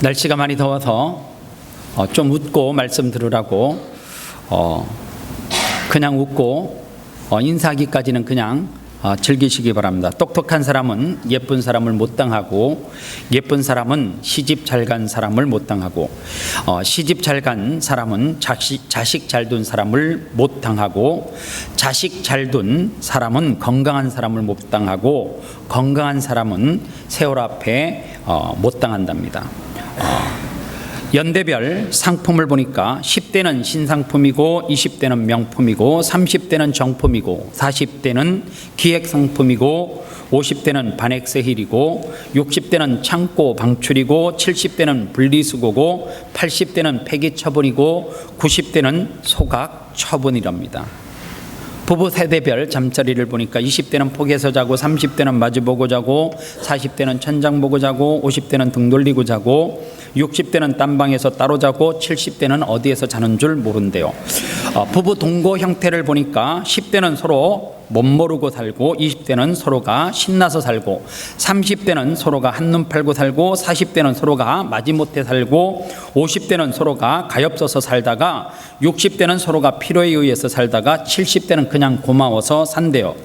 날씨가 많이 더워서 좀 웃고 말씀 들으라고 그냥 웃고 인사하기까지는 그냥 즐기시기 바랍니다. 똑똑한 사람은 예쁜 사람을 못 당하고, 예쁜 사람은 시집 잘 간 사람을 못 당하고, 시집 잘 간 사람은 자식 잘 둔 사람을 못 당하고, 자식 잘 둔 사람은 건강한 사람을 못 당하고, 건강한 사람은 세월 앞에 못 당한답니다. 연대별 상품을 보니까 10대는 신상품이고, 20대는 명품이고, 30대는 정품이고, 40대는 기획상품이고, 50대는 반엑스힐이고, 60대는 창고 방출이고, 70대는 분리수거고, 80대는 폐기처분이고, 90대는 소각 처분이랍니다. 부부 세대별 잠자리를 보니까 20대는 폭에서 자고, 30대는 마주보고 자고, 40대는 천장 보고 자고, 50대는 등 돌리고 자고, 60대는 딴방에서 따로 자고, 70대는 어디에서 자는 줄 모른대요. 부부 동거 형태를 보니까 10대는 서로 못 모르고 살고, 20대는 서로가 신나서 살고, 30대는 서로가 한눈 팔고 살고, 40대는 서로가 마지못해 살고, 50대는 서로가 가엾어서 살다가, 60대는 서로가 필요에 의해서 살다가, 70대는 그냥 고마워서 산대요.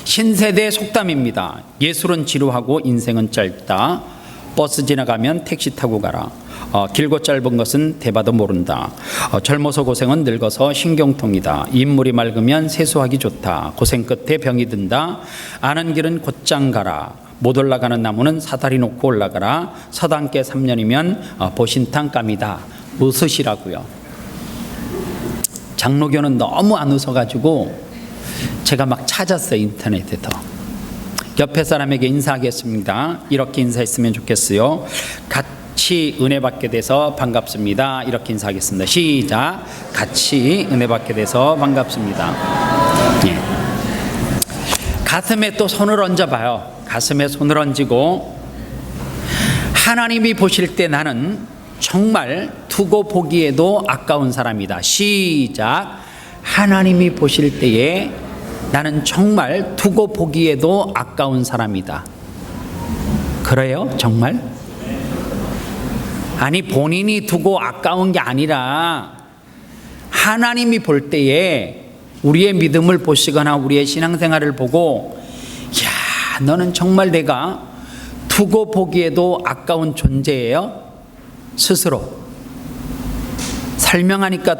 신세대 속담입니다. 예술은 지루하고 인생은 짧다. 버스 지나가면 택시 타고 가라. 길고 짧은 것은 대봐도 모른다. 젊어서 고생은 늙어서 신경통이다. 인물이 맑으면 세수하기 좋다. 고생 끝에 병이 든다. 아는 길은 곧장 가라. 못 올라가는 나무는 사다리 놓고 올라가라. 서당께 3년이면 보신탕 감이다. 웃으시라고요. 장로교는 너무 안 웃어가지고 제가 막 찾았어요, 인터넷에서. 옆에 사람에게 인사하겠습니다. 이렇게 인사했으면 좋겠어요. 같이 은혜 받게 돼서 반갑습니다. 이렇게 인사하겠습니다. 시작. 같이 은혜 받게 돼서 반갑습니다. 예. 가슴에 또 손을 얹어봐요. 가슴에 손을 얹고, 하나님이 보실 때 나는 정말 두고 보기에도 아까운 사람이다. 시작. 하나님이 보실 때에 나는 정말 두고 보기에도 아까운 사람이다. 그래요? 정말? 아니, 본인이 두고 아까운 게 아니라 하나님이 볼 때에 우리의 믿음을 보시거나 우리의 신앙생활을 보고, 야, 너는 정말 내가 두고 보기에도 아까운 존재예요? 스스로 설명하니까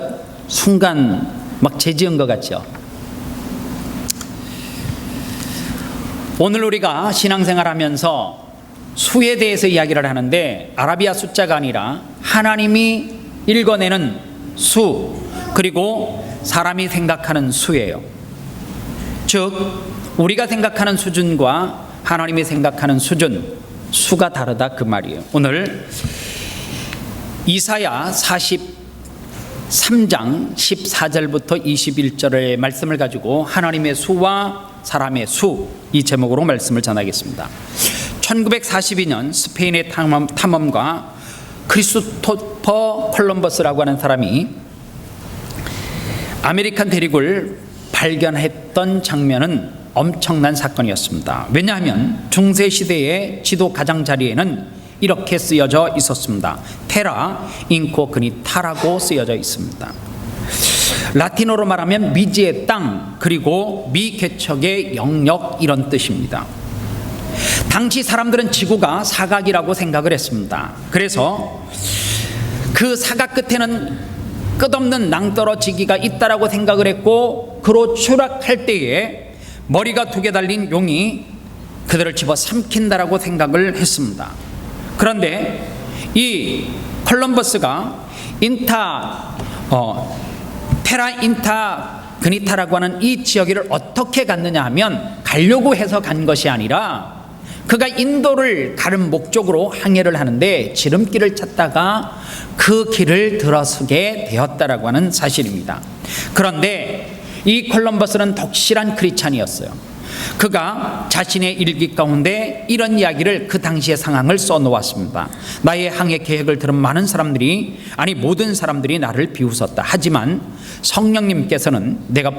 순간 막 죄지은 것 같죠? 오늘 우리가 신앙생활 하면서 수에 대해서 이야기를 하는데, 아라비아 숫자가 아니라 하나님이 읽어내는 수, 그리고 사람이 생각하는 수예요. 즉 우리가 생각하는 수준과 하나님이 생각하는 수준, 수가 다르다 그 말이에요. 오늘 이사야 43장 14절부터 21절의 말씀을 가지고 하나님의 수와 사람의 수, 이 제목으로 말씀을 전하겠습니다. 1942년 스페인의 탐험가 크리스토퍼 콜럼버스라고 하는 사람이 아메리칸 대륙을 발견했던 장면은 엄청난 사건이었습니다. 왜냐하면 중세시대의 지도 가장자리에는 이렇게 쓰여져 있었습니다. 테라 인코그니타라고 쓰여져 있습니다. 라틴어로 말하면 미지의 땅, 그리고 미개척의 영역, 이런 뜻입니다. 당시 사람들은 지구가 사각이라고 생각을 했습니다. 그래서 그 사각 끝에는 끝없는 낭떠러지기가 있다라고 생각을 했고, 그로 추락할 때에 머리가 2개 달린 용이 그들을 집어 삼킨다라고 생각을 했습니다. 그런데 이 콜럼버스가 테라 인타 그니타라고 하는 이 지역을 어떻게 갔느냐 하면, 가려고 해서 간 것이 아니라 그가 인도를 가는 목적으로 항해를 하는데 지름길을 찾다가 그 길을 들어서게 되었다라고 하는 사실입니다. 그런데 이 콜럼버스는 독실한 크리스찬이었어요. 그가 자신의 일기 가운데 이런 이야기를, 그 당시의 상황을 써놓았습니다. 나의 항해 계획을 들은 많은 사람들이, 아니 모든 사람들이 나를 비웃었다. 하지만 성령님께서는 내가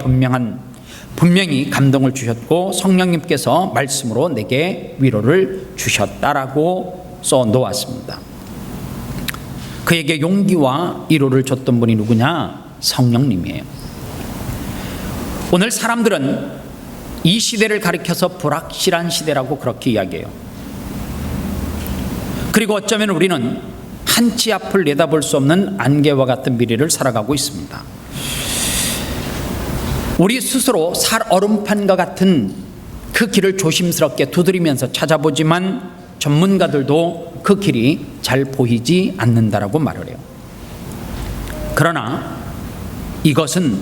분명히 감동을 주셨고, 성령님께서 말씀으로 내게 위로를 주셨다라고 써놓았습니다. 그에게 용기와 위로를 줬던 분이 누구냐? 성령님이에요. 오늘 사람들은 이 시대를 가리켜서 불확실한 시대라고 그렇게 이야기해요. 그리고 어쩌면 우리는 한치 앞을 내다볼 수 없는 안개와 같은 미래를 살아가고 있습니다. 우리 스스로 살 얼음판과 같은 그 길을 조심스럽게 두드리면서 찾아보지만 전문가들도 그 길이 잘 보이지 않는다라고 말을 해요. 그러나 이것은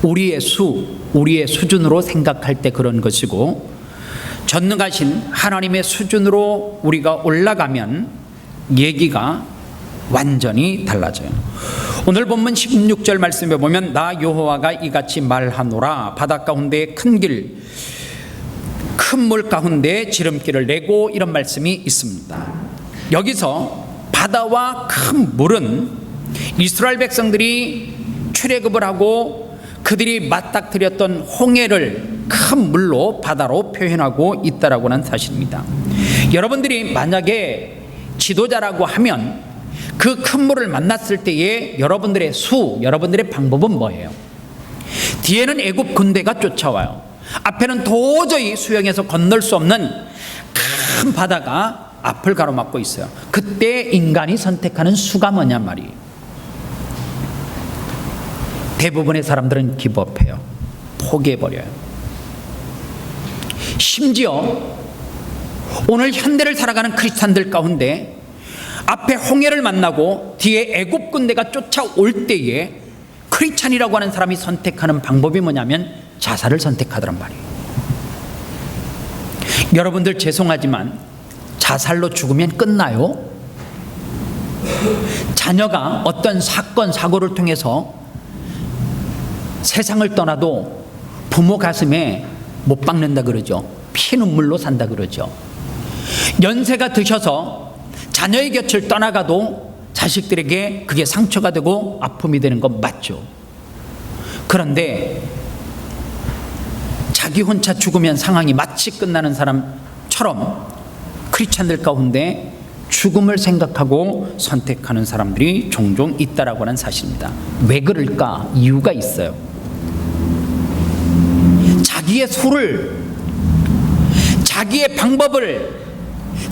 우리의 수준으로 생각할 때 그런 것이고, 전능하신 하나님의 수준으로 우리가 올라가면 얘기가 완전히 달라져요. 오늘 본문 16절 말씀에 보면 나 여호와가 이같이 말하노라. 바다 가운데 큰 물 가운데 지름길을 내고, 이런 말씀이 있습니다. 여기서 바다와 큰 물은 이스라엘 백성들이 출애굽을 하고 그들이 맞닥뜨렸던 홍해를 큰 물로, 바다로 표현하고 있다라고 하는 사실입니다. 여러분들이 만약에 지도자라고 하면 그 큰 물을 만났을 때에 여러분들의 여러분들의 방법은 뭐예요? 뒤에는 애굽 군대가 쫓아와요. 앞에는 도저히 수영해서 건널 수 없는 큰 바다가 앞을 가로막고 있어요. 그때 인간이 선택하는 수가 뭐냐 말이에요. 대부분의 사람들은 기법해요. 포기해버려요. 심지어 오늘 현대를 살아가는 크리스찬들 가운데 앞에 홍해를 만나고 뒤에 애굽 군대가 쫓아올 때에 크리스찬이라고 하는 사람이 선택하는 방법이 뭐냐면 자살을 선택하더란 말이에요. 여러분들 죄송하지만 자살로 죽으면 끝나요? 자녀가 어떤 사건 사고를 통해서 세상을 떠나도 부모 가슴에 못 박는다 그러죠. 피눈물로 산다 그러죠. 연세가 드셔서 자녀의 곁을 떠나가도 자식들에게 그게 상처가 되고 아픔이 되는 건 맞죠. 그런데 자기 혼자 죽으면 상황이 마치 끝나는 사람처럼 크리스찬들 가운데 죽음을 생각하고 선택하는 사람들이 종종 있다라고 하는 사실입니다. 왜 그럴까? 이유가 있어요. 자기의 수를, 자기의 방법을,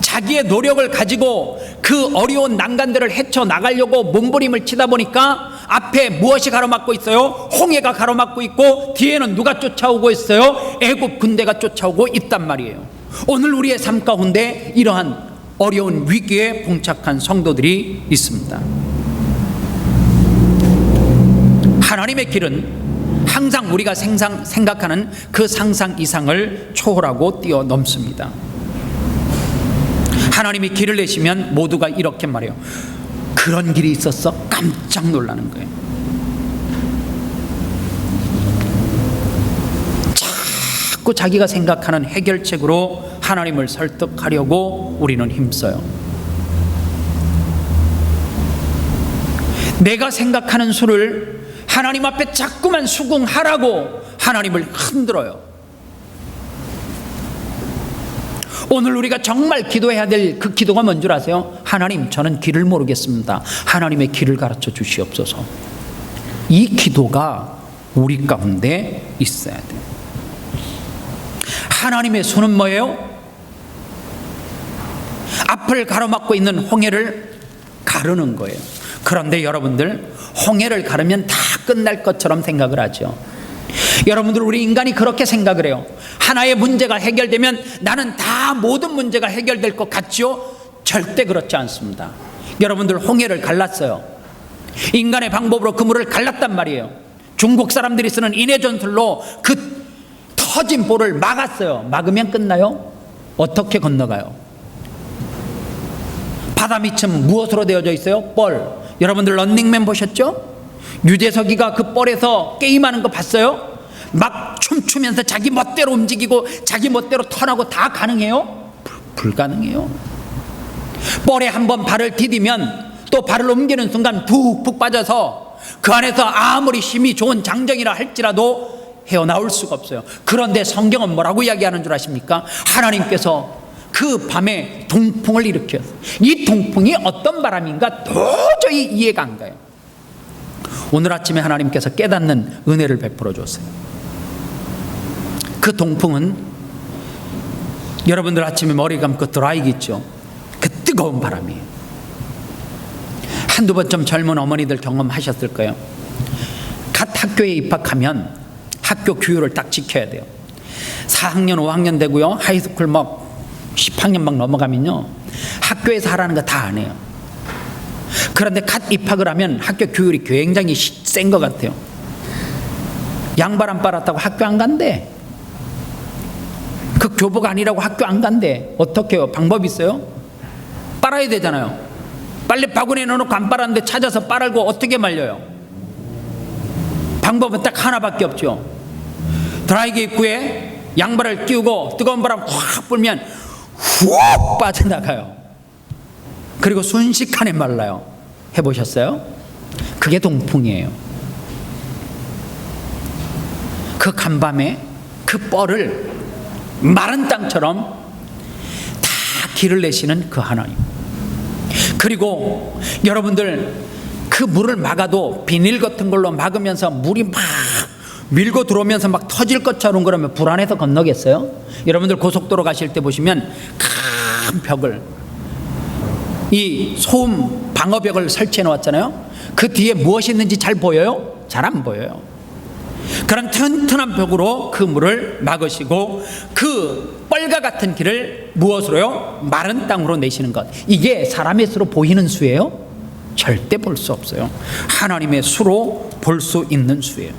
자기의 노력을 가지고 그 어려운 난간들을 헤쳐나가려고 몸부림을 치다 보니까 앞에 무엇이 가로막고 있어요? 홍해가 가로막고 있고 뒤에는 누가 쫓아오고 있어요? 애굽 군대가 쫓아오고 있단 말이에요. 오늘 우리의 삶 가운데 이러한 어려운 위기에 봉착한 성도들이 있습니다. 하나님의 길은 항상 우리가 생각하는 그 상상 이상을 초월하고 뛰어넘습니다. 하나님이 길을 내시면 모두가 이렇게 말해요. 그런 길이 있었어? 깜짝 놀라는 거예요. 자꾸 자기가 생각하는 해결책으로 하나님을 설득하려고 우리는 힘써요. 내가 생각하는 수를 하나님 앞에 자꾸만 수긍하라고 하나님을 흔들어요. 오늘 우리가 정말 기도해야 될 그 기도가 뭔 줄 아세요? 하나님, 저는 길을 모르겠습니다. 하나님의 길을 가르쳐 주시옵소서. 이 기도가 우리 가운데 있어야 돼요. 하나님의 손은 뭐예요? 앞을 가로막고 있는 홍해를 가르는 거예요. 그런데 여러분들, 홍해를 가르면 다 끝날 것처럼 생각을 하죠. 여러분들, 우리 인간이 그렇게 생각을 해요. 하나의 문제가 해결되면 나는 다 모든 문제가 해결될 것 같지요? 절대 그렇지 않습니다. 여러분들, 홍해를 갈랐어요. 인간의 방법으로 그 물을 갈랐단 말이에요. 중국 사람들이 쓰는 인해 전술로 그 터진 볼을 막았어요. 막으면 끝나요? 어떻게 건너가요? 바다 밑은 무엇으로 되어져 있어요? 뻘. 여러분들 런닝맨 보셨죠? 유재석이가 그 뻘에서 게임하는 거 봤어요? 막 춤추면서 자기 멋대로 움직이고 자기 멋대로 턴하고 다 가능해요? 불가능해요. 뻘에 한번 발을 디디면 또 발을 옮기는 순간 푹푹 빠져서 그 안에서 아무리 힘이 좋은 장정이라 할지라도 헤어나올 수가 없어요. 그런데 성경은 뭐라고 이야기하는 줄 아십니까? 하나님께서 그 밤에 동풍을 일으켰어요. 이 동풍이 어떤 바람인가 도저히 이해가 안 가요. 오늘 아침에 하나님께서 깨닫는 은혜를 베풀어 줬어요. 그 동풍은 여러분들 아침에 머리 감고 드라이기 있죠. 그 뜨거운 바람이에요. 한두 번쯤 젊은 어머니들 경험하셨을 거예요. 갓 학교에 입학하면 학교 규율을 딱 지켜야 돼요. 4학년 5학년 되고요, 하이스쿨 막 10학년 막 넘어가면요, 학교에서 하라는 거 다 안 해요. 그런데 갓 입학을 하면 학교 규율이 굉장히 센 것 같아요. 양말 안 빨았다고 학교 안 간대. 그 교복 아니라고 학교 안 간대. 어떻게 해요? 방법 있어요? 빨아야 되잖아요. 빨래 바구니에 넣어놓고 안 빨았는데 찾아서 빨고 어떻게 말려요? 방법은 딱 하나밖에 없죠. 드라이기 입구에 양발을 끼우고 뜨거운 바람 확 불면 훅 빠져나가요. 그리고 순식간에 말라요. 해보셨어요? 그게 동풍이에요. 그 간밤에 그 뻘을 마른 땅처럼 다 길을 내시는 그 하나님. 그리고 여러분들 그 물을 막아도 비닐 같은 걸로 막으면서 물이 막 밀고 들어오면서 막 터질 것처럼 그러면 불안해서 건너겠어요? 여러분들 고속도로 가실 때 보시면 큰 벽을, 이 소음 방어벽을 설치해 놓았잖아요. 그 뒤에 무엇이 있는지 잘 보여요? 잘 안 보여요. 그런 튼튼한 벽으로 그 물을 막으시고 그 뻘과 같은 길을 무엇으로요? 마른 땅으로 내시는 것. 이게 사람의 수로 보이는 수예요? 절대 볼 수 없어요. 하나님의 수로 볼 수 있는 수예요.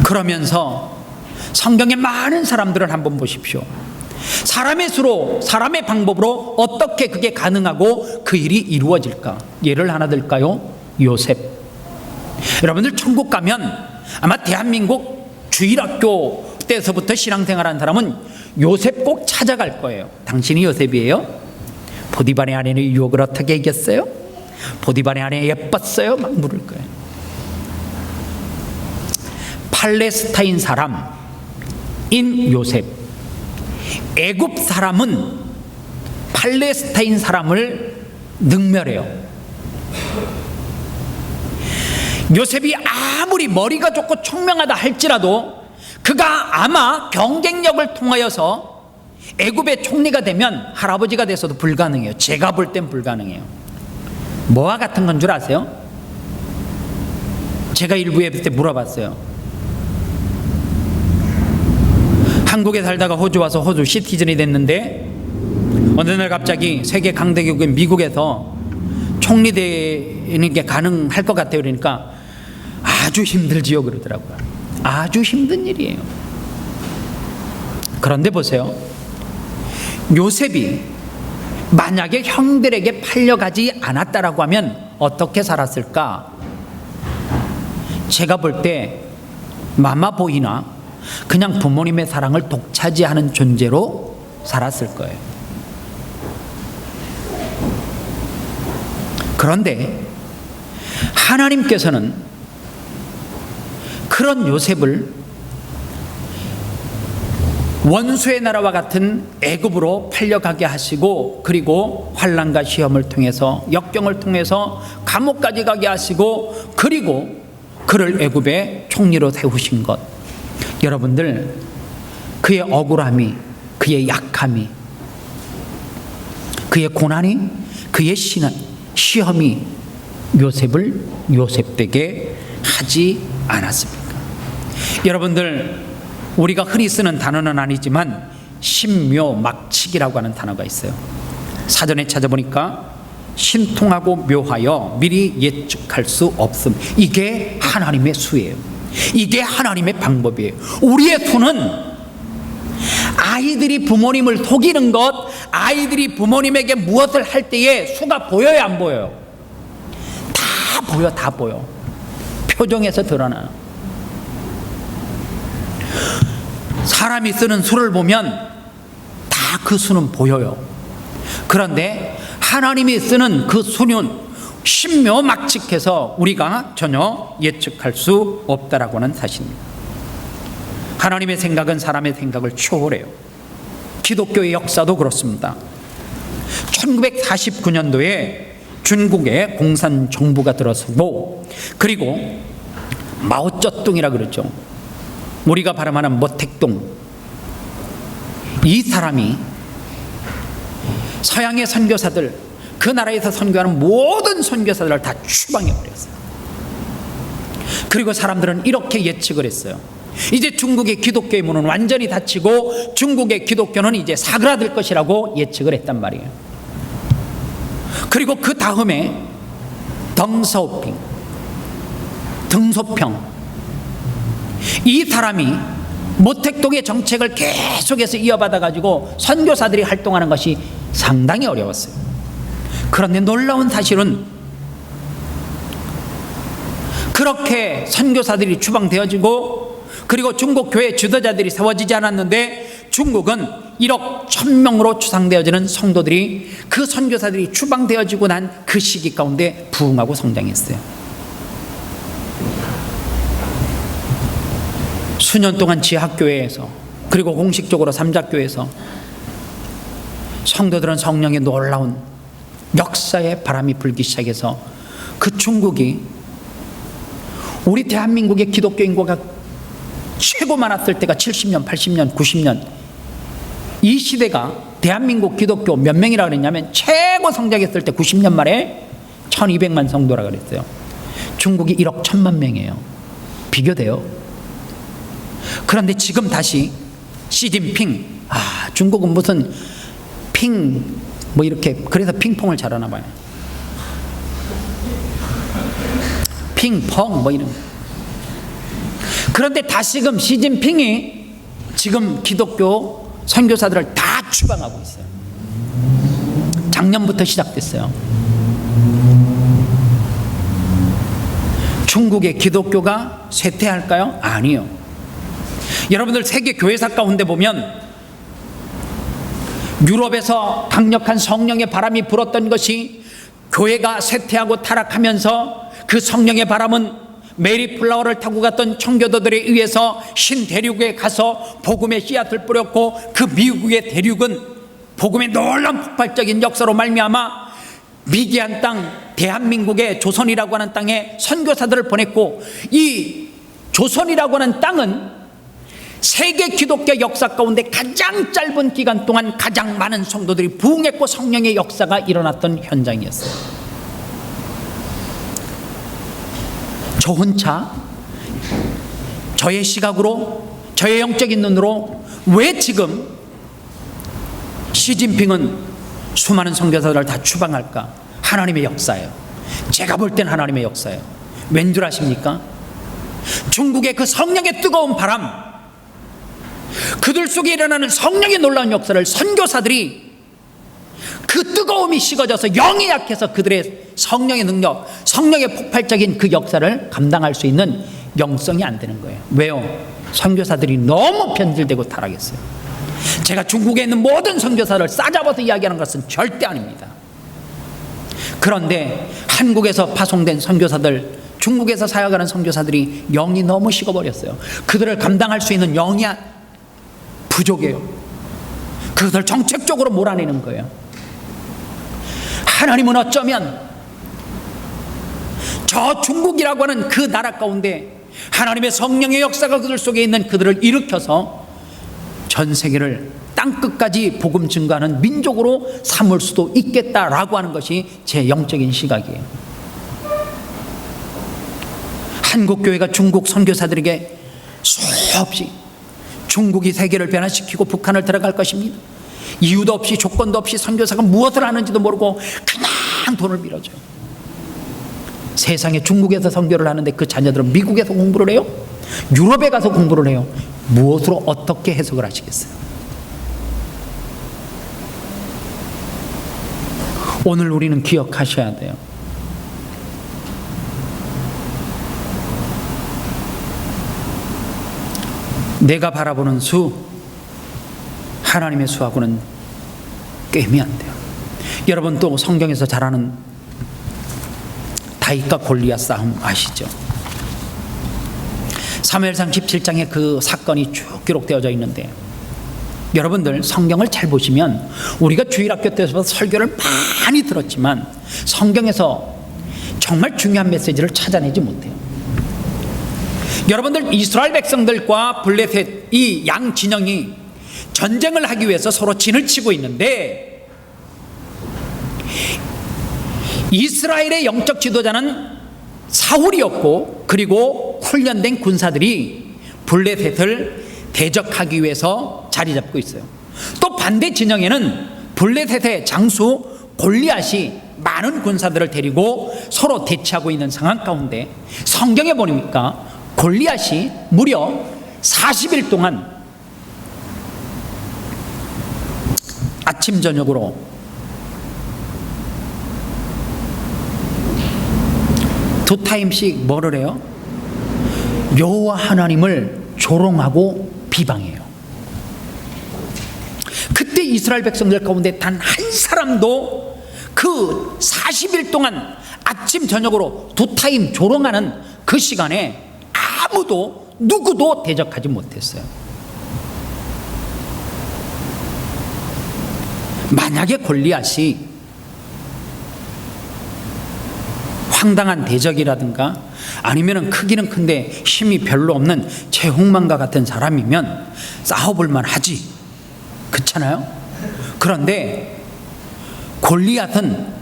그러면서 성경의 많은 사람들을 한번 보십시오. 사람의 수로, 사람의 방법으로 어떻게 그게 가능하고 그 일이 이루어질까? 예를 하나 들까요? 요셉. 여러분들 천국 가면 아마 대한민국 주일학교 때서부터 신앙생활한 사람은 요셉 꼭 찾아갈 거예요. 당신이 요셉이에요? 보디발의 아내는 유혹을 어떻게 이겼어요? 보디발의 아내 예뻤어요? 막 물을 거예요. 팔레스타인 사람인 요셉, 애굽 사람은 팔레스타인 사람을 능멸해요. 요셉이 아무리 머리가 좋고 총명하다 할지라도 그가 아마 경쟁력을 통하여서 애굽의 총리가 되면 할아버지가 돼서도 불가능해요. 제가 볼 땐 불가능해요. 뭐와 같은 건 줄 아세요? 제가 일부에 그때 물어봤어요. 한국에 살다가 호주 와서 호주 시티즌이 됐는데 어느 날 갑자기 세계 강대국인 미국에서 총리 되는 게 가능할 것 같아요. 그러니까 아주 힘들지요 그러더라고요. 아주 힘든 일이에요. 그런데 보세요. 요셉이 만약에 형들에게 팔려가지 않았다라고 하면 어떻게 살았을까? 제가 볼 때 마마보이나 그냥 부모님의 사랑을 독차지하는 존재로 살았을 거예요. 그런데 하나님께서는 그런 요셉을 원수의 나라와 같은 애굽으로 팔려가게 하시고, 그리고 환난과 시험을 통해서, 역경을 통해서 감옥까지 가게 하시고, 그리고 그를 애굽의 총리로 세우신 것. 여러분들, 그의 억울함이, 그의 약함이, 그의 고난이, 그의 시험이 요셉을 요셉되게 하지 않았습니까? 여러분들, 우리가 흔히 쓰는 단어는 아니지만 신묘막측이라고 하는 단어가 있어요. 사전에 찾아보니까 신통하고 묘하여 미리 예측할 수 없음. 이게 하나님의 수예요. 이게 하나님의 방법이에요. 우리의 수는 아이들이 부모님을 속이는 것, 아이들이 부모님에게 무엇을 할 때에 수가 보여요, 안 보여요? 다 보여, 다 보여. 표정에서 드러나요. 사람이 쓰는 수를 보면 다 그 수는 보여요. 그런데 하나님이 쓰는 그 수는 신묘막측해서 우리가 전혀 예측할 수 없다라고 하는 사실입니다. 하나님의 생각은 사람의 생각을 초월해요. 기독교의 역사도 그렇습니다. 1949년도에 중국의 공산정부가 들어서고, 그리고 마오쩌둥이라 그러죠. 우리가 발음하는 모택동, 이 사람이 서양의 선교사들, 그 나라에서 선교하는 모든 선교사들을 다 추방해버렸어요. 그리고 사람들은 이렇게 예측을 했어요. 이제 중국의 기독교의 문은 완전히 닫히고 중국의 기독교는 이제 사그라들 것이라고 예측을 했단 말이에요. 그리고 그 다음에 등소평, 이 사람이 모택동의 정책을 계속해서 이어받아 가지고 선교사들이 활동하는 것이 상당히 어려웠어요. 그런데 놀라운 사실은 그렇게 선교사들이 추방되어지고, 그리고 중국 교회 지도자들이 세워지지 않았는데 중국은 1억 1,000명으로 추상되어지는 성도들이, 그 선교사들이 추방되어지고 난 그 시기 가운데 부흥하고 성장했어요. 수년 동안 지하교회에서, 그리고 공식적으로 삼자교회에서 성도들은 성령의 놀라운 역사의 바람이 불기 시작해서, 그 중국이 우리 대한민국의 기독교 인구가 최고 많았을 때가 70년, 80년, 90년, 이 시대가 대한민국 기독교 몇 명이라 그랬냐면 최고 성장했을 때 90년 말에 1200만 성도라 그랬어요. 중국이 1억 1,000만 명이에요. 비교돼요. 그런데 지금 다시 시진핑, 중국은 무슨 뭐 이렇게, 그래서 핑퐁을 잘하나 봐요. 핑퐁 뭐 이런. 그런데 다시금 시진핑이 지금 기독교 선교사들을 다 추방하고 있어요. 작년부터 시작됐어요. 중국의 기독교가 쇠퇴할까요? 아니요. 여러분들 세계 교회사 가운데 보면 유럽에서 강력한 성령의 바람이 불었던 것이 교회가 쇠퇴하고 타락하면서, 그 성령의 바람은 메리플라워를 타고 갔던 청교도들에 의해서 신대륙에 가서 복음의 씨앗을 뿌렸고, 그 미국의 대륙은 복음의 놀라운 폭발적인 역사로 말미암아 미개한 땅, 대한민국의 조선이라고 하는 땅에 선교사들을 보냈고, 이 조선이라고 하는 땅은 세계 기독교 역사 가운데 가장 짧은 기간 동안 가장 많은 성도들이 부흥했고 성령의 역사가 일어났던 현장이었어요. 저 혼자 저의 시각으로, 저의 영적인 눈으로 왜 지금 시진핑은 수많은 선교사들을 다 추방할까? 하나님의 역사예요. 제가 볼 땐 하나님의 역사예요. 왠 줄 아십니까? 중국의 그 성령의 뜨거운 바람, 그들 속에 일어나는 성령의 놀라운 역사를 선교사들이, 그 뜨거움이 식어져서 영이 약해서 그들의 성령의 능력, 성령의 폭발적인 그 역사를 감당할 수 있는 영성이 안 되는 거예요. 왜요? 선교사들이 너무 변질되고 타락했어요. 제가 중국에 있는 모든 선교사를 싸잡아서 이야기하는 것은 절대 아닙니다. 그런데 한국에서 파송된 선교사들, 중국에서 사역하는 선교사들이 영이 너무 식어버렸어요. 그들을 감당할 수 있는 영이 부족해요. 그것을 정책적으로 몰아내는 거예요. 하나님은 어쩌면 저 중국이라고 하는 그 나라 가운데 하나님의 성령의 역사가 그들 속에 있는 그들을 일으켜서 전 세계를 땅끝까지 복음 증거하는 민족으로 삼을 수도 있겠다라고 하는 것이 제 영적인 시각이에요. 한국교회가 중국 선교사들에게 수없이 중국이 세계를 변화시키고 북한을 들어갈 것입니다. 이유도 없이 조건도 없이 선교사가 무엇을 하는지도 모르고 그냥 돈을 밀어줘요. 세상에 중국에서 선교를 하는데 그 자녀들은 미국에서 공부를 해요? 유럽에 가서 공부를 해요? 무엇으로 어떻게 해석을 하시겠어요? 오늘 우리는 기억하셔야 돼요. 내가 바라보는 수, 하나님의 수하고는 꿰면 안 돼요. 여러분 또 성경에서 잘 아는 다윗과 골리앗 싸움 아시죠? 사무엘상 17장에 그 사건이 쭉 기록되어져 있는데 여러분들 성경을 잘 보시면 우리가 주일학교 때부터 설교를 많이 들었지만 성경에서 정말 중요한 메시지를 찾아내지 못해요. 여러분들 이스라엘 백성들과 블레셋 이 양 진영이 전쟁을 하기 위해서 서로 진을 치고 있는데 이스라엘의 영적 지도자는 사울이었고 그리고 훈련된 군사들이 블레셋을 대적하기 위해서 자리 잡고 있어요. 또 반대 진영에는 블레셋의 장수 골리앗이 많은 군사들을 데리고 서로 대치하고 있는 상황 가운데 성경에 보니까 골리앗이 무려 40일 동안 아침 저녁으로 두 타임씩 뭐를 해요? 여호와 하나님을 조롱하고 비방해요. 그때 이스라엘 백성들 가운데 단 한 사람도 그 40일 동안 아침 저녁으로 두 타임 조롱하는 그 시간에 아무도 누구도 대적하지 못했어요. 만약에 골리앗이 황당한 대적이라든가 아니면 크기는 큰데 힘이 별로 없는 제홍만과 같은 사람이면 싸워볼만 하지, 그렇잖아요? 그런데 골리앗은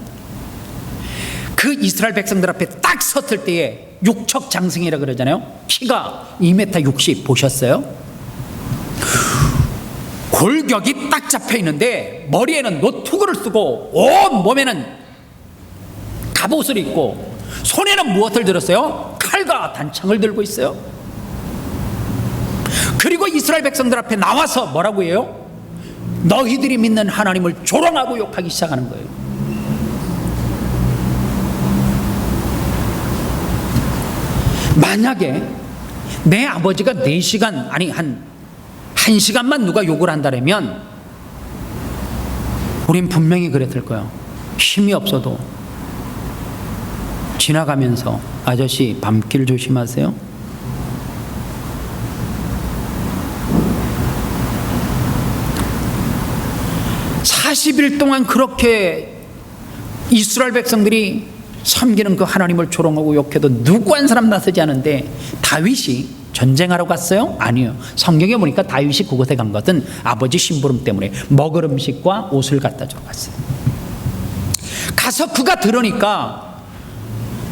그 이스라엘 백성들 앞에 딱 섰을 때에 육척장승이라 그러잖아요. 키가 2m 60 보셨어요? 골격이 딱 잡혀 있는데 머리에는 노투구를 쓰고 온 몸에는 갑옷을 입고 손에는 무엇을 들었어요? 칼과 단창을 들고 있어요. 그리고 이스라엘 백성들 앞에 나와서 뭐라고 해요? 너희들이 믿는 하나님을 조롱하고 욕하기 시작하는 거예요. 만약에 내 아버지가 4시간 아니 한 1시간만 누가 욕을 한다면 우린 분명히 그랬을 거예요. 힘이 없어도 지나가면서 아저씨 밤길 조심하세요. (40일) 동안 그렇게 이스라엘 백성들이 섬기는 그 하나님을 조롱하고 욕해도 누구 한 사람 나서지 않은데 다윗이 전쟁하러 갔어요? 아니요. 성경에 보니까 다윗이 그곳에 간 것은 아버지 심부름 때문에 먹을 음식과 옷을 갖다 주러 갔어요. 가서 그가 들으니까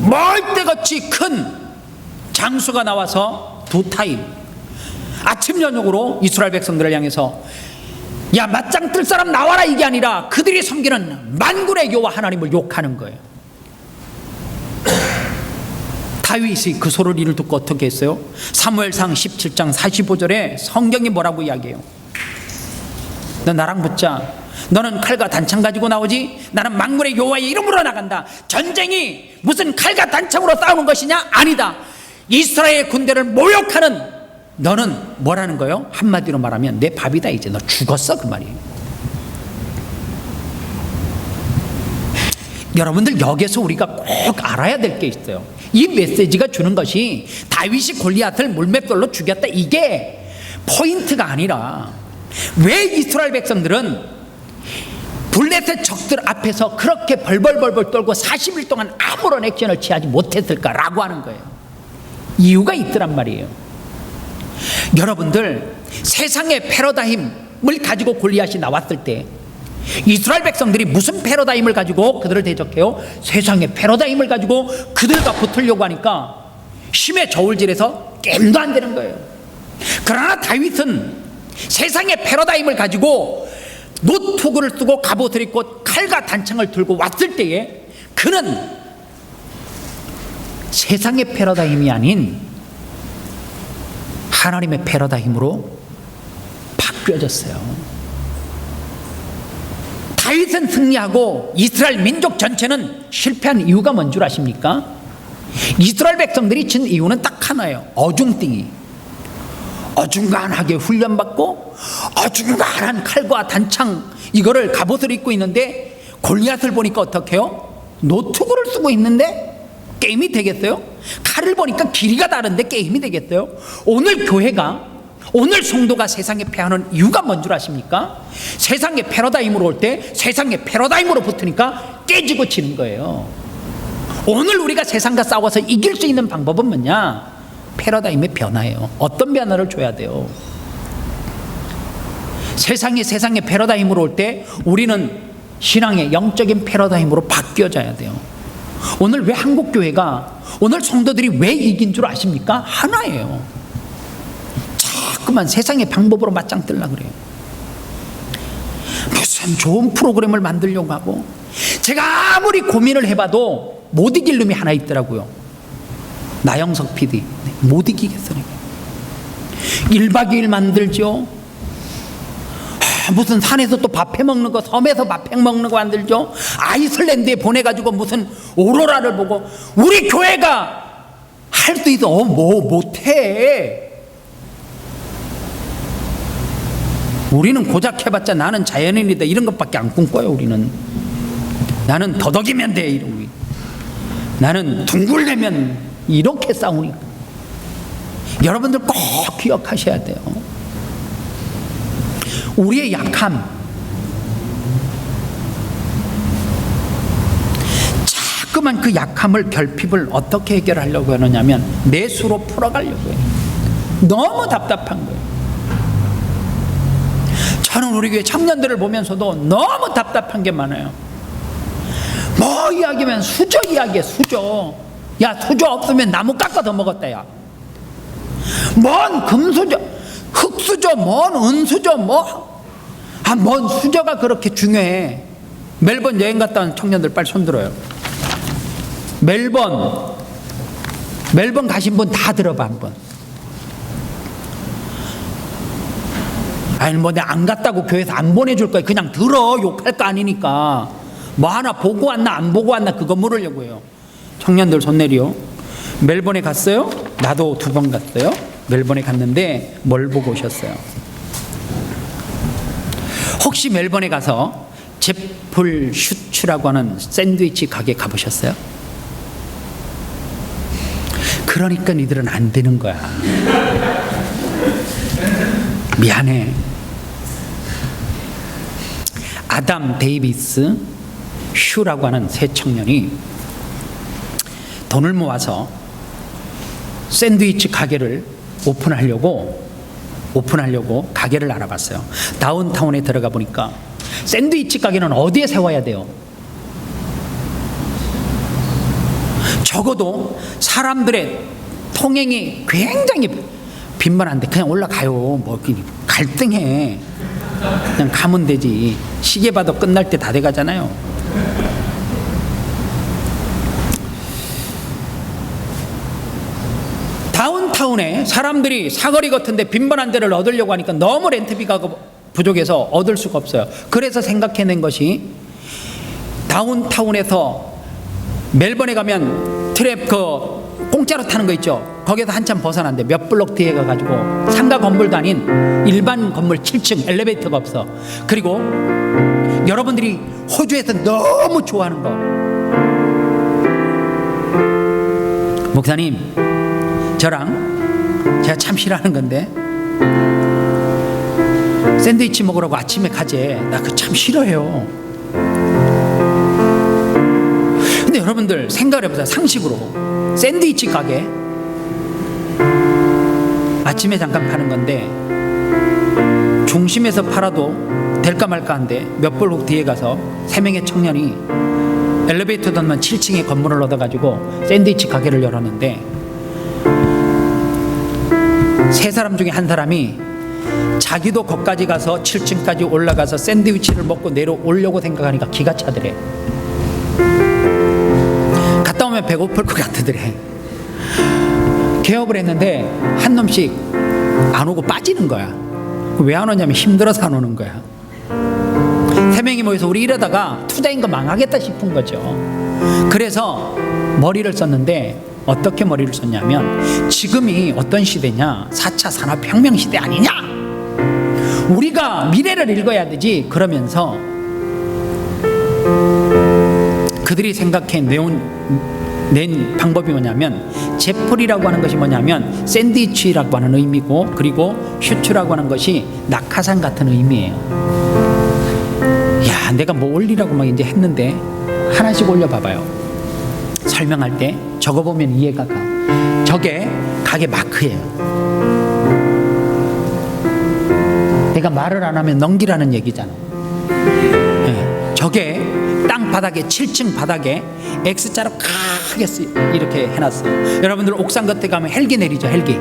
멀때같이 큰 장수가 나와서 두 타임 아침 저녁으로 이스라엘 백성들을 향해서 야 맞짱 뜰 사람 나와라, 이게 아니라 그들이 섬기는 만군의 여호와 하나님을 욕하는 거예요. 다윗이 그 소리를 듣고 어떻게 했어요? 사무엘상 17장 45절에 성경이 뭐라고 이야기해요? 너 나랑 붙자. 너는 칼과 단창 가지고 나오지, 나는 만군의 여호와의 이름으로 나간다. 전쟁이 무슨 칼과 단창으로 싸우는 것이냐? 아니다. 이스라엘 군대를 모욕하는 너는 뭐라는 거예요? 한마디로 말하면 내 밥이다, 이제 너 죽었어, 그 말이에요. 여러분들 여기서 우리가 꼭 알아야 될 게 있어요. 이 메시지가 주는 것이 다윗이 골리앗을 물맷돌로 죽였다, 이게 포인트가 아니라 왜 이스라엘 백성들은 블레셋 적들 앞에서 그렇게 벌벌벌벌 떨고 40일 동안 아무런 액션을 취하지 못했을까라고 하는 거예요. 이유가 있더란 말이에요. 여러분들 세상의 패러다임을 가지고 골리앗이 나왔을 때 이스라엘 백성들이 무슨 패러다임을 가지고 그들을 대적해요? 세상의 패러다임을 가지고 그들과 붙으려고 하니까 힘의 저울질에서 게임도 안 되는 거예요. 그러나 다윗은 세상의 패러다임을 가지고 노투구를 쓰고 갑옷을 입고 칼과 단창을 들고 왔을 때에 그는 세상의 패러다임이 아닌 하나님의 패러다임으로 바뀌어졌어요. 다윗은 승리하고 이스라엘 민족 전체는 실패한 이유가 뭔 줄 아십니까? 이스라엘 백성들이 진 이유는 딱 하나예요. 어중띵이 어중간하게 훈련받고 어중간한 칼과 단창 이거를 갑옷을 입고 있는데 골리앗을 보니까 어떻게 해요? 노트구를 쓰고 있는데 게임이 되겠어요? 칼을 보니까 길이가 다른데 게임이 되겠어요? 오늘 교회가 오늘 성도가 세상에 패하는 이유가 뭔 줄 아십니까? 세상에 패러다임으로 올 때 세상에 패러다임으로 붙으니까 깨지고 지는 거예요. 오늘 우리가 세상과 싸워서 이길 수 있는 방법은 뭐냐? 패러다임의 변화예요. 어떤 변화를 줘야 돼요? 세상의 패러다임으로 올 때 우리는 신앙의 영적인 패러다임으로 바뀌어져야 돼요. 오늘 왜 한국교회가, 오늘 성도들이 왜 이긴 줄 아십니까? 하나예요. 자꾸만 세상의 방법으로 맞짱 뜨려고 그래요. 무슨 좋은 프로그램을 만들려고 하고, 제가 아무리 고민을 해봐도 못 이길 놈이 하나 있더라고요. 나영석 PD. 못 이기겠어요. 1박 2일 만들죠. 무슨 산에서 또 밥 해먹는 거, 섬에서 밥 해먹는 거 만들죠. 아이슬란드에 보내가지고 무슨 오로라를 보고. 우리 교회가 할 수 있어. 뭐 못해. 우리는 고작 해봤자 나는 자연인이다 이런 것밖에 안 꿈꿔요. 우리는 나는 더덕이면 돼 이러고, 나는 둥글려면 이렇게 싸우니까. 여러분들 꼭 기억하셔야 돼요. 우리의 약함, 자꾸만 그 약함을, 결핍을 어떻게 해결하려고 하느냐면 내 수로 풀어가려고 해요. 너무 답답한 거예요. 저는 우리 교회 청년들을 보면서도 너무 답답한 게 많아요. 뭐 이야기면 수저 이야기해. 수저. 야, 수저 없으면 나무 깎아서 먹었다. 야, 뭔 금수저, 흙수저, 뭔 은수저, 뭔 수저가 그렇게 중요해. 멜번 여행 갔다 온 청년들 빨리 손 들어요. 멜번 가신 분 다 들어봐 한번. 아니 뭐 내가 안 갔다고 교회에서 안 보내줄 거야. 그냥 들어. 욕할 거 아니니까. 뭐 하나 보고 왔나 안 보고 왔나 그거 물으려고 해요. 청년들 손 내려. 멜번에 갔어요? 나도 2번 갔어요. 멜번에 갔는데 뭘 보고 오셨어요? 혹시 멜번에 가서 제플 슈츠라고 하는 샌드위치 가게 가보셨어요? 그러니까 니들은 안 되는 거야. 미안해. 아담 데이비스 슈라고 하는 새 청년이 돈을 모아서 샌드위치 가게를 오픈하려고 가게를 알아봤어요. 다운타운에 들어가 보니까 샌드위치 가게는 어디에 세워야 돼요? 적어도 사람들의 통행이 굉장히 빈번한데 그냥 올라가요. 뭐 갈등해. 그냥 가면 되지. 시계 봐도 끝날 때 다 돼가잖아요. 다운타운에 사람들이 사거리 같은데 빈번한 데를 얻으려고 하니까 너무 렌트비가 부족해서 얻을 수가 없어요. 그래서 생각해낸 것이, 다운타운에서 멜번에 가면 공짜로 타는 거 있죠. 거기에서 한참 벗어난데 몇 블록 뒤에 가가지고 상가 건물도 아닌 일반 건물 7층, 엘리베이터가 없어. 그리고 여러분들이 호주에서 너무 좋아하는 거, 목사님 저랑 제가 참 싫어하는 건데 샌드위치 먹으라고 아침에 가재. 나 그거 참 싫어해요. 근데 여러분들 생각을 해보세요. 상식으로 샌드위치 가게 아침에 잠깐 파는 건데 중심에서 팔아도 될까 말까 한데 몇 블록 뒤에 가서 3명의 청년이 엘리베이터 던만 7층에 건물을 얻어가지고 샌드위치 가게를 열었는데, 3사람 중에 한 사람이 자기도 거기까지 가서 7층까지 올라가서 샌드위치를 먹고 내려오려고 생각하니까 기가 차더래. 갔다 오면 배고플 것 같더래. 개업을 했는데 한 놈씩 안 오고 빠지는 거야. 왜 안 오냐면 힘들어서 안 오는 거야. 3명이 모여서 우리 이러다가 투자인 거 망하겠다 싶은 거죠. 그래서 머리를 썼는데, 어떻게 머리를 썼냐면, 지금이 어떤 시대냐? 4차 산업혁명 시대 아니냐? 우리가 미래를 읽어야 되지. 그러면서 그들이 생각해 내온 낸 방법이 뭐냐면, 제풀이라고 하는 것이 뭐냐면 샌드위치라고 하는 의미고, 그리고 슈츠라고 하는 것이 낙하산 같은 의미예요. 야, 내가 뭐 올리라고 막 이제 했는데 하나씩 올려봐봐요. 설명할 때 적어보면 이해가 가. 저게 가게 마크예요. 내가 말을 안 하면 넘기라는 얘기잖아. 네, 저게 땅바닥에 7층 바닥에 X자로 크게 이렇게 해놨어요. 여러분들 옥상 겉에 가면 헬기 내리죠. 헬기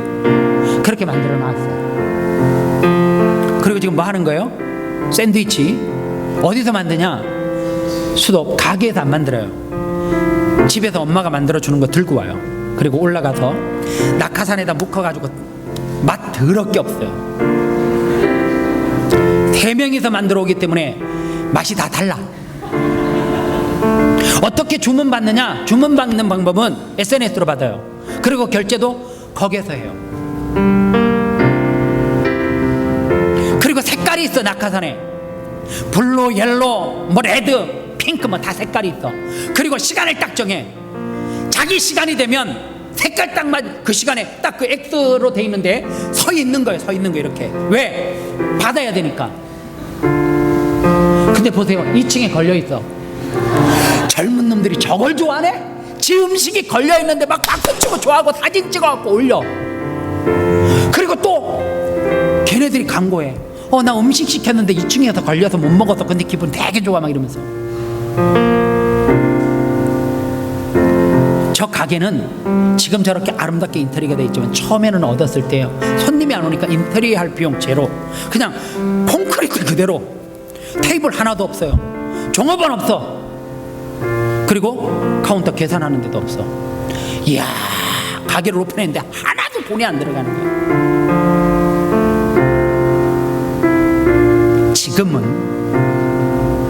그렇게 만들어 놨어요. 그리고 지금 뭐 하는 거예요? 샌드위치 어디서 만드냐? 수도 가게에서 안 만들어요. 집에서 엄마가 만들어 주는 거 들고 와요. 그리고 올라가서 낙하산에다 묶어가지고 맛 더럽게 없어요. 3명이서 만들어 오기 때문에 맛이 다 달라. 어떻게 주문 받느냐? 주문 받는 방법은 SNS로 받아요. 그리고 결제도 거기에서 해요. 그리고 색깔이 있어. 낙하산에 블루, 옐로, 뭐 레드, 핑크 뭐 다 색깔이 있어. 그리고 시간을 딱 정해. 자기 시간이 되면 색깔 딱 맞, 그 시간에 딱 그 X로 돼 있는데 서 있는 거예요. 서 있는 거 이렇게. 왜? 받아야 되니까. 근데 보세요. 2층에 걸려 있어. 젊은 놈들이 저걸 좋아하네? 지 음식이 걸려 있는데 막 박수치고 좋아하고 사진 찍어갖고 올려. 그리고 또 걔네들이 광고해. 나 음식 시켰는데 2층에서 걸려서 못 먹어서 근데 기분 되게 좋아 막 이러면서. 저 가게는 지금 저렇게 아름답게 인테리어가 돼 있지만 처음에는 얻었을 때요, 손님이 안 오니까 인테리어 할 비용 제로, 그냥 콘크리트 그대로, 테이블 하나도 없어요, 종업원 없어, 그리고 카운터 계산하는 데도 없어. 이야, 가게를 오픈했는데 하나도 돈이 안 들어가는 거야.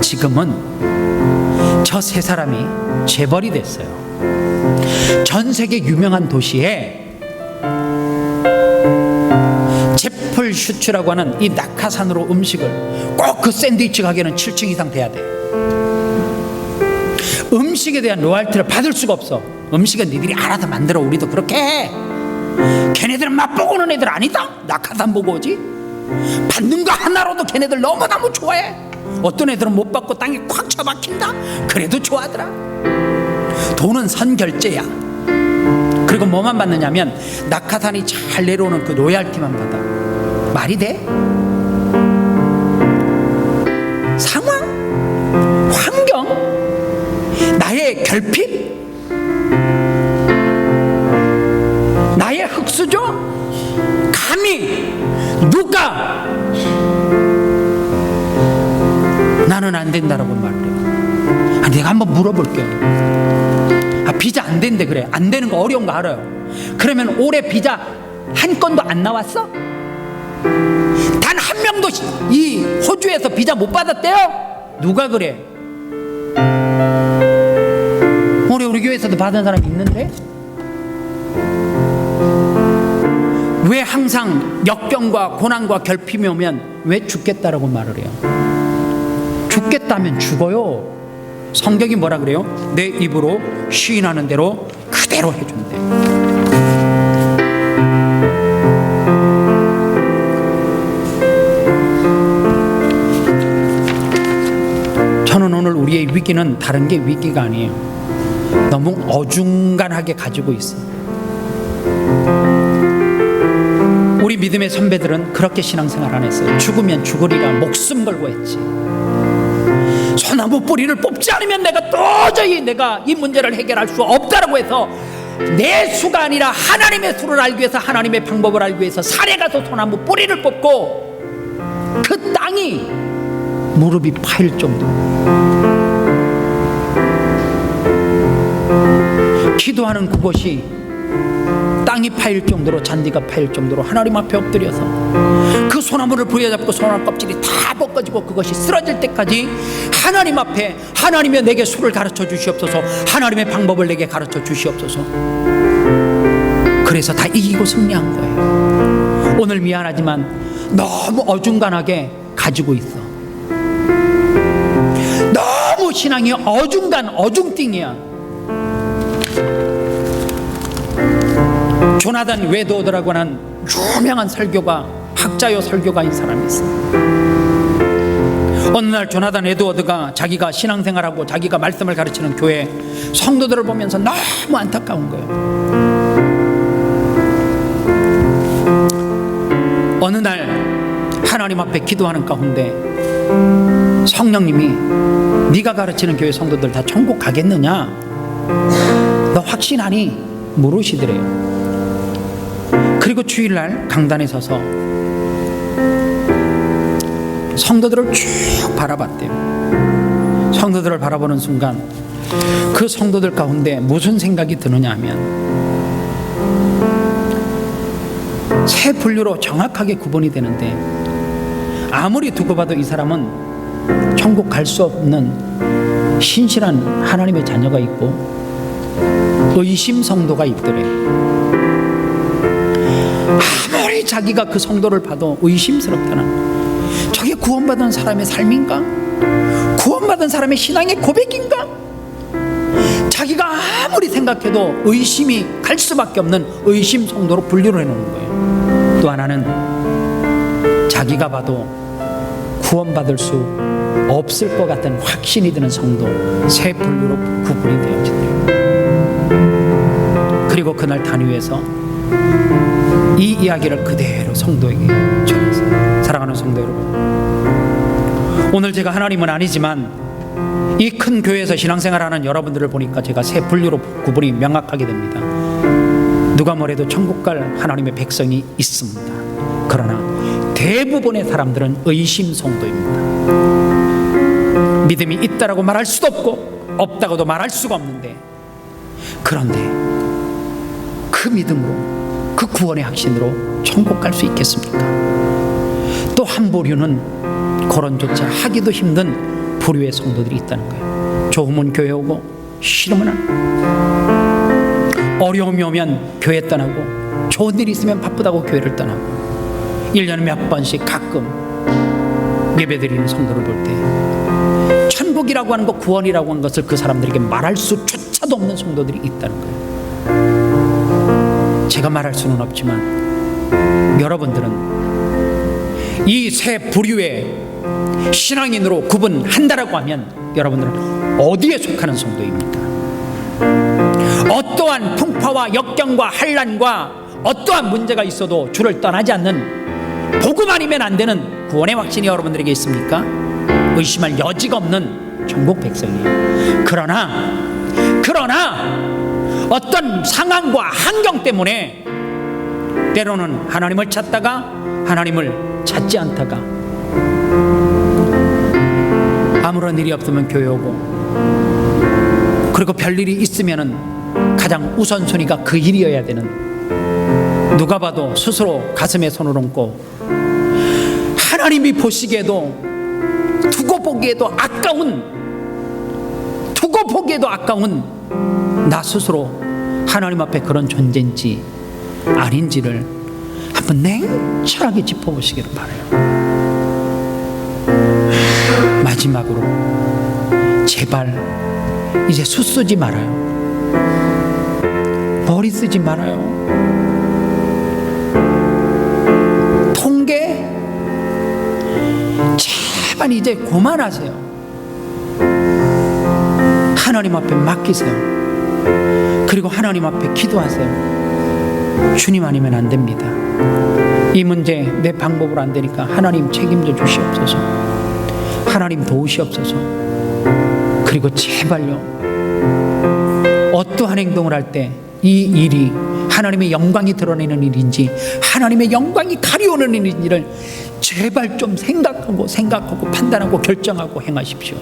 지금은 저 세 사람이 재벌이 됐어요. 전 세계 유명한 도시에 제풀 슈츠라고 하는 이 낙하산으로 음식을, 꼭 그 샌드위치 가게는 7층 이상 돼야 돼. 음식에 대한 로얄티를 받을 수가 없어. 음식은 니들이 알아서 만들어. 우리도 그렇게 해. 걔네들은 맛보고 오는 애들 아니다. 낙하산 보고 오지. 받는 거 하나로도 걔네들 너무너무 좋아해. 어떤 애들은 못 받고 땅에 콱 처박힌다. 그래도 좋아하더라. 돈은 선결제야. 그리고 뭐만 받느냐면 낙하산이 잘 내려오는 그 로얄티만 받아. 말이 돼? 상황, 환경, 나의 결핍, 나의 흙수저, 감히 누가 나는 안 된다라고 말을 해요. 내가 한번 물어볼게요. 비자 안 된대. 그래, 안 되는 거 어려운 거 알아요. 그러면 올해 비자 한 건도 안 나왔어? 단 한 명도 이 호주에서 비자 못 받았대요? 누가 그래? 올해 우리 교회에서도 받은 사람이 있는데? 왜 항상 역경과 고난과 결핍이 오면 왜 죽겠다라고 말을 해요? 죽겠다면 죽어요. 성경이 뭐라 그래요? 내 입으로 시인하는 대로 그대로 해준대. 저는 오늘 우리의 위기는 다른 게 위기가 아니에요. 너무 어중간하게 가지고 있어. 우리 믿음의 선배들은 그렇게 신앙생활 안 했어요. 죽으면 죽으리라 목숨 걸고 했지. 소나무 뿌리를 뽑지 않으면 내가 도저히 내가 이 문제를 해결할 수 없다라고 해서 내 수가 아니라 하나님의 수를 알기 위해서, 하나님의 방법을 알기 위해서 산에 가서 소나무 뿌리를 뽑고 그 땅이 무릎이 파일 정도로 기도하는 그곳이 땅이 파일 정도로, 잔디가 파일 정도로 하나님 앞에 엎드려서 그 소나무를 부여잡고 소나무 껍질이 다 벗겨지고 그것이 쓰러질 때까지 하나님 앞에, 하나님이 내게 수를 가르쳐 주시옵소서, 하나님의 방법을 내게 가르쳐 주시옵소서. 그래서 다 이기고 승리한 거예요. 오늘 미안하지만 너무 어중간하게 가지고 있어. 너무 신앙이 어중간, 어중띵이야. 조나단 웨드워드라고 하는 유명한 설교가 학자요 설교가인 사람이 있습니다. 어느 날 조나단 웨드워드가 자기가 신앙생활하고 자기가 말씀을 가르치는 교회 성도들을 보면서 너무 안타까운 거예요. 어느 날 하나님 앞에 기도하는 가운데 성령님이 네가 가르치는 교회 성도들 다 천국 가겠느냐? 너 확신하니? 물으시더래요. 그리고 주일날 강단에 서서 성도들을 쭉 바라봤대요. 성도들을 바라보는 순간 그 성도들 가운데 무슨 생각이 드느냐 하면 세 분류로 정확하게 구분이 되는데 아무리 두고 봐도 이 사람은 천국 갈 수 없는 신실한 하나님의 자녀가 있고 의심 성도가 있더래요. 아무리 자기가 그 성도를 봐도 의심스럽다는, 저게 구원받은 사람의 삶인가? 구원받은 사람의 신앙의 고백인가? 자기가 아무리 생각해도 의심이 갈 수밖에 없는 의심 성도로 분류를 해놓는 거예요. 또 하나는 자기가 봐도 구원받을 수 없을 것 같은 확신이 드는 성도, 세 분류로 구분이 되어지더래요. 그리고 그날 단위에서 이 이야기를 그대로 성도에게 전했어요. 사랑하는 성도 여러분, 오늘 제가 하나님은 아니지만 이 큰 교회에서 신앙생활하는 여러분들을 보니까 제가 세 분류로 구분이 명확하게 됩니다. 누가 뭐래도 천국 갈 하나님의 백성이 있습니다. 그러나 대부분의 사람들은 의심 성도입니다. 믿음이 있다라고 말할 수도 없고 없다고도 말할 수가 없는데, 그런데 그 믿음으로, 그 구원의 확신으로 천국 갈 수 있겠습니까? 또 한 부류는 그런조차 하기도 힘든 부류의 성도들이 있다는 거예요. 좋으면 교회 오고 싫으면 어려움이 오면 교회 떠나고, 좋은 일이 있으면 바쁘다고 교회를 떠나고, 1년에 몇 번씩 가끔 예배드리는 성도를 볼 때 천국이라고 하는 것, 구원이라고 하는 것을 그 사람들에게 말할 수조차도 없는 성도들이 있다는 거예요. 제가 말할 수는 없지만 여러분들은 이 세 부류의 신앙인으로 구분한다라고 하면 여러분들은 어디에 속하는 성도입니까? 어떠한 풍파와 역경과 환난과 어떠한 문제가 있어도 주를 떠나지 않는, 복음 아니면 안 되는 구원의 확신이 여러분들에게 있습니까? 의심할 여지가 없는 천국 백성이에요. 그러나 어떤 상황과 환경 때문에 때로는 하나님을 찾다가 하나님을 찾지 않다가, 아무런 일이 없으면 교회 오고, 그리고 별일이 있으면은 가장 우선순위가 그 일이어야 되는, 누가 봐도 스스로 가슴에 손을 얹고 하나님이 보시기에도 두고 보기에도 아까운 나 스스로 하나님 앞에 그런 존재인지 아닌지를 한번 냉철하게 짚어보시기를 바라요. 마지막으로 제발 이제 수 쓰지 말아요. 머리 쓰지 말아요. 통계 제발 이제 그만하세요. 하나님 앞에 맡기세요. 그리고 하나님 앞에 기도하세요. 주님 아니면 안 됩니다. 이 문제 내 방법으로 안 되니까 하나님 책임져 주시옵소서. 하나님 도우시옵소서. 그리고 제발요, 어떠한 행동을 할 때 이 일이 하나님의 영광이 드러내는 일인지 하나님의 영광이 가려오는 일인지를 제발 좀 생각하고 판단하고 결정하고 행하십시오.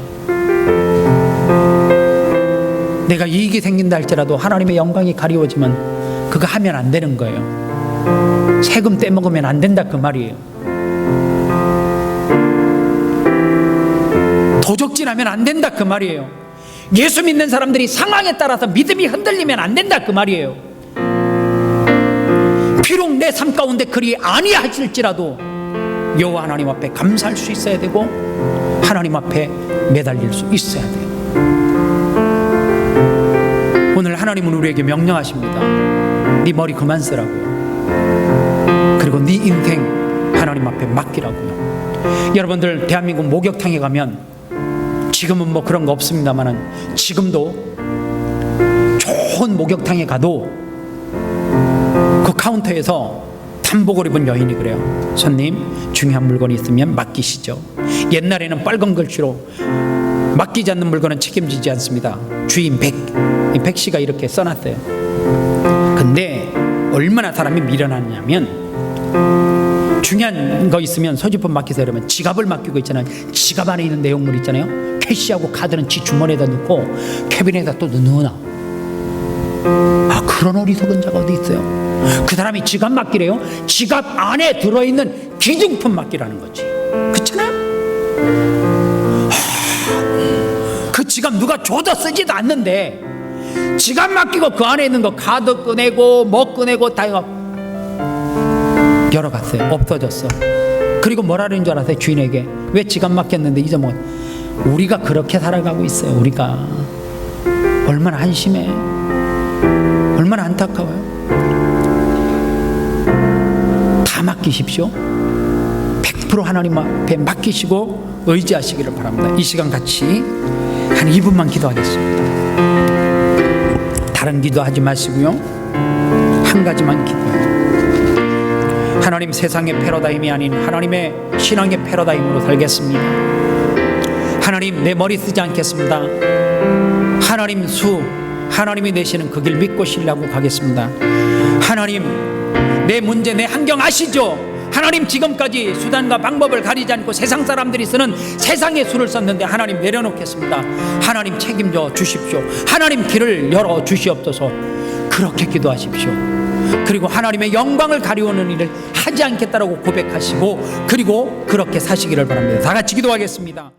내가 이익이 생긴다 할지라도 하나님의 영광이 가려워지면 그거 하면 안 되는 거예요. 세금 떼먹으면 안 된다 그 말이에요. 도적질하면 안 된다 그 말이에요. 예수 믿는 사람들이 상황에 따라서 믿음이 흔들리면 안 된다 그 말이에요. 비록 내 삶 가운데 그리 아니하실지라도 여호와 하나님 앞에 감사할 수 있어야 되고 하나님 앞에 매달릴 수 있어야 돼요. 오늘 하나님은 우리에게 명령하십니다. 네 머리 그만 쓰라고요. 그리고 네 인생 하나님 앞에 맡기라고요. 여러분들 대한민국 목욕탕에 가면 지금은 뭐 그런 거 없습니다만은 지금도 좋은 목욕탕에 가도 그 카운터에서 단복을 입은 여인이 그래요. 손님, 중요한 물건이 있으면 맡기시죠. 옛날에는 빨간 글씨로 맡기지 않는 물건은 책임지지 않습니다. 주인 이 백씨가 이렇게 써놨어요. 근데 얼마나 사람이 미련하냐면 중요한 거 있으면 소지품 맡기세요. 그러면 지갑을 맡기고 있잖아요. 지갑 안에 있는 내용물 있잖아요. 캐시하고 카드는 지 주머니에다 넣고 캐비넷에다 또 넣어놔. 아, 그런 어리석은 자가 어디 있어요? 그 사람이 지갑 맡기래요. 지갑 안에 들어있는 기증품 맡기라는 거지. 그렇잖아요. 그 지갑 누가 줘도 쓰지도 않는데 지갑 맡기고 그 안에 있는 거 카드 꺼내고 뭐 꺼내고 다 이거 열어갔어요. 없어졌어. 그리고 뭐라는 줄 알았어요? 주인에게. 왜 지갑 맡겼는데 잊어먹었. 우리가 그렇게 살아가고 있어요. 우리가 얼마나 한심해, 얼마나 안타까워요. 다 맡기십시오. 100% 하나님 앞에 맡기시고 의지하시기를 바랍니다. 이 시간 같이 한 2분만 기도하겠습니다. 다른 기도하지 마시고요, 한 가지만 기도해요. 하나님, 세상의 패러다임이 아닌 하나님의 신앙의 패러다임으로 살겠습니다. 하나님, 내 머리 쓰지 않겠습니다. 하나님 하나님이 내시는 그 길 믿고 신뢰하고 가겠습니다. 하나님, 내 문제, 내 환경 아시죠? 하나님, 지금까지 수단과 방법을 가리지 않고 세상 사람들이 쓰는 세상의 수를 썼는데 하나님 내려놓겠습니다. 하나님 책임져 주십시오. 하나님 길을 열어 주시옵소서. 그렇게 기도하십시오. 그리고 하나님의 영광을 가리우는 일을 하지 않겠다라고 고백하시고 그리고 그렇게 사시기를 바랍니다. 다 같이 기도하겠습니다.